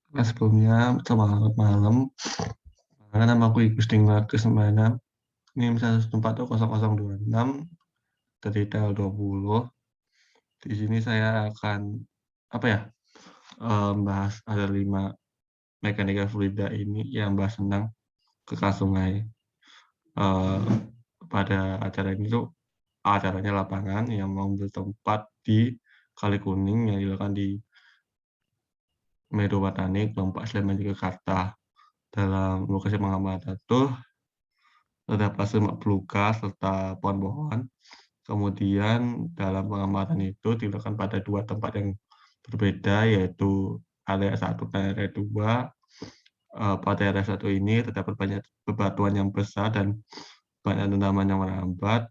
Nah, sebelumnya selamat malam. Nama aku Igustinwa Krismana. NIM 114.0026 dari tanggal 20. Di sini saya akan apa ya? Bahas ada 5 mekanika fluida ini yang bahas tentang kekas sungai. Eh, pada acara ini tuh acaranya lapangan yang mengambil tempat di Kali Kuning yang dilakukan di Medo Watani, Kelompok Sleman Jakarta. Dalam lokasi pengamatan itu terdapat semak belukar serta pohon-pohon. Kemudian dalam pengamatan itu dilakukan pada 2 tempat yang berbeda, yaitu area 1 dan area 2. Pada area 1 ini terdapat banyak bebatuan yang besar dan banyak tanaman yang merambat.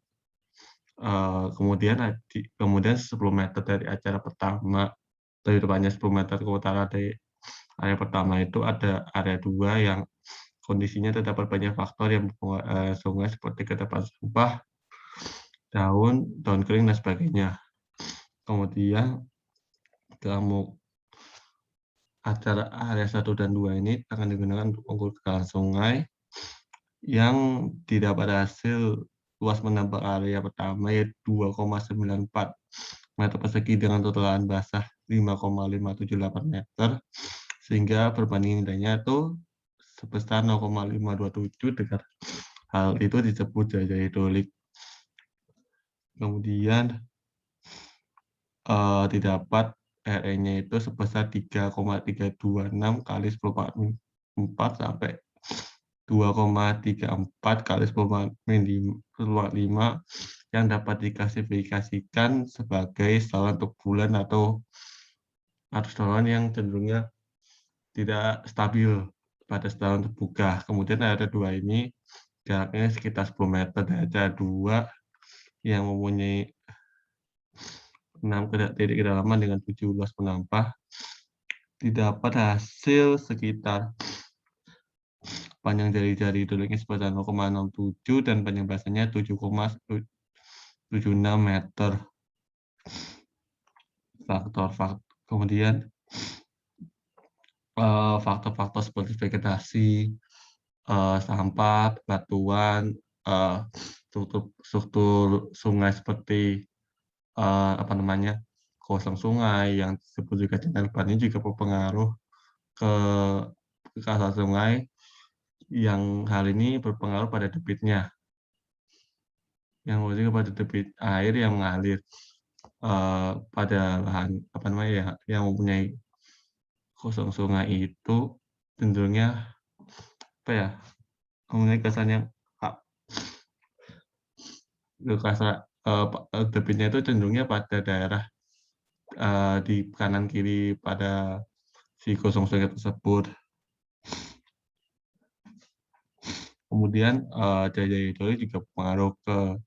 Kemudian 10 meter dari acara pertama, dari depannya 10 meter ke utara dari area pertama itu ada area 2 yang kondisinya terdapat banyak faktor yang sungai seperti ketebalan sampah, daun kering, dan sebagainya. Kemudian kamu acara area 1 dan 2 ini akan digunakan untuk mengukur ketebalan sungai yang didapat hasil luas menambah area pertama yaitu 2,94 meter persegi dengan total lahan basah 5,578 meter, sehingga perbandingan nilainya itu sebesar 0,527. Dengan hal itu disebut jajah hidrolik. Kemudian didapat RE-nya itu sebesar 3,326 kali 10⁴ sampai 2,34 kali 10⁵ yang dapat diklasifikasikan sebagai saluran untuk bulan atau saluran yang cenderungnya tidak stabil pada saluran terbuka. Kemudian area 2 ini jaraknya sekitar 10 meter dari area 2 yang mempunyai 6 titik kedalaman dengan 7 luas penampah. Didapat hasil sekitar panjang jari-jari hidroliknya sebesar 0,67 dan panjang basahnya 7,76 meter. Kemudian faktor-faktor seperti vegetasi, sampah, batuan, struktur sungai seperti kosong sungai yang disebut juga channel ban ini juga berpengaruh ke kasar sungai, yang hal ini berpengaruh pada debitnya, yang juga pada debit air yang mengalir pada lahan yang mempunyai kosong sungai itu cenderungnya mempunyai kesan yang debitnya itu cenderungnya pada daerah di kanan kiri pada si kosong sungai tersebut. Kemudian jajah hidrolik juga berpengaruh ke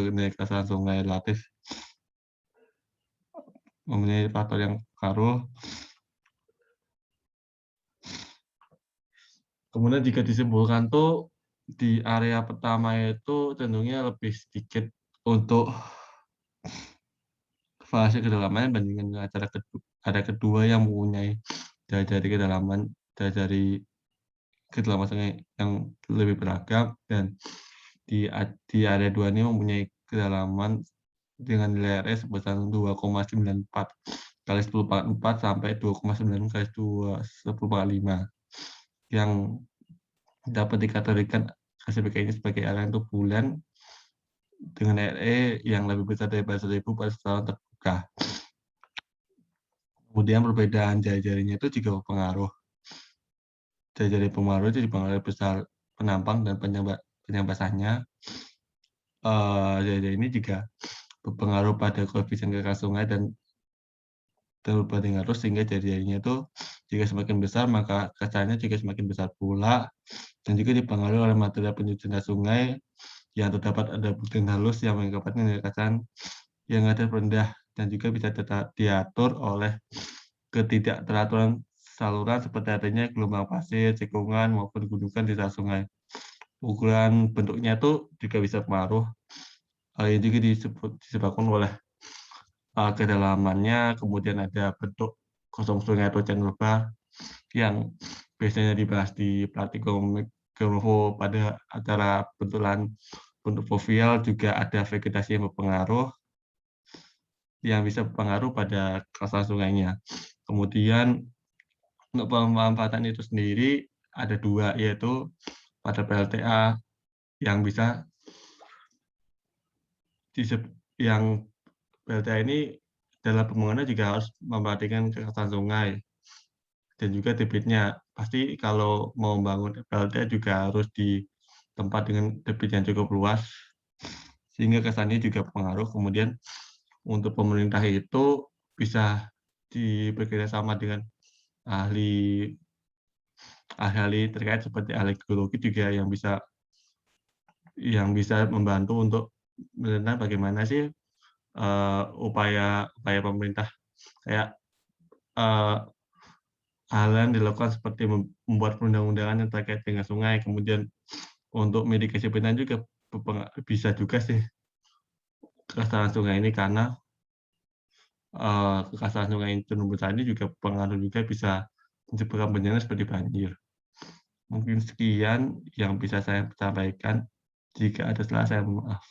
nilai keasaran sungai relatif, mempunyai faktor yang pengaruh. Kemudian jika disimpulkan tuh di area pertama itu cenderungnya lebih sedikit untuk fase kedalamannya dibandingkan dengan area kedua yang mempunyai dari kedalaman sungai yang lebih beragam, dan di area 2 ini mempunyai kedalaman dengan nilai RE sebesar 2,94 kali 10⁴ sampai 2,9 kali 10⁵, yang dapat dikategorikan klasifikasi ini sebagai area untuk bulan dengan RE yang lebih besar daripada 1.000 pada saluran terbuka. Kemudian perbedaan jari-jarinya itu juga berpengaruh. Jari-jari pengaruh itu dipengaruhi besar penampang dan penyambasannya. Jari-jari ini juga berpengaruh pada koefisien kekas sungai dan berbanding arus, sehingga jari-jarinya itu jika semakin besar maka kacanya juga semakin besar pula, dan juga dipengaruhi oleh material penyusun sungai yang terdapat ada butiran halus yang mengakibatkan nilai kacang yang ada rendah, dan juga bisa diatur oleh ketidakteraturan saluran seperti adanya gelombang pasir, cekungan, maupun gundukan di salah sungai. Ukuran bentuknya itu juga bisa pengaruh. Yang juga disebabkan oleh kedalamannya, kemudian ada bentuk gosong sungai atau channel bar yang biasanya dibahas di Praktikum Geografo pada acara bentulan bentuk foveal juga ada vegetasi yang berpengaruh, yang bisa berpengaruh pada keasalan sungainya. Kemudian untuk pemanfaatan itu sendiri ada 2, yaitu pada PLTA yang bisa diseb yang PLTA ini dalam pembangunan juga harus memperhatikan keasalan sungai dan juga debitnya. Pasti kalau mau membangun PLTA juga harus di tempat dengan debit yang cukup luas, sehingga kesannya juga berpengaruh. Kemudian untuk pemerintah itu bisa bekerja sama dengan ahli ahli-ahli terkait seperti ahli geologi juga yang bisa membantu untuk menentukan bagaimana sih, upaya upaya pemerintah kayak, eee, hal yang dilakukan seperti membuat perundang-undangan yang terkait dengan sungai, kemudian untuk mitigasi bencana juga bisa juga sih keasalan sungai ini karena, keasalan sungai yang cenderung besar ini juga pengaruh juga bisa menyebabkan bencana seperti banjir. Mungkin sekian yang bisa saya sampaikan, jika ada salah saya mohon maaf.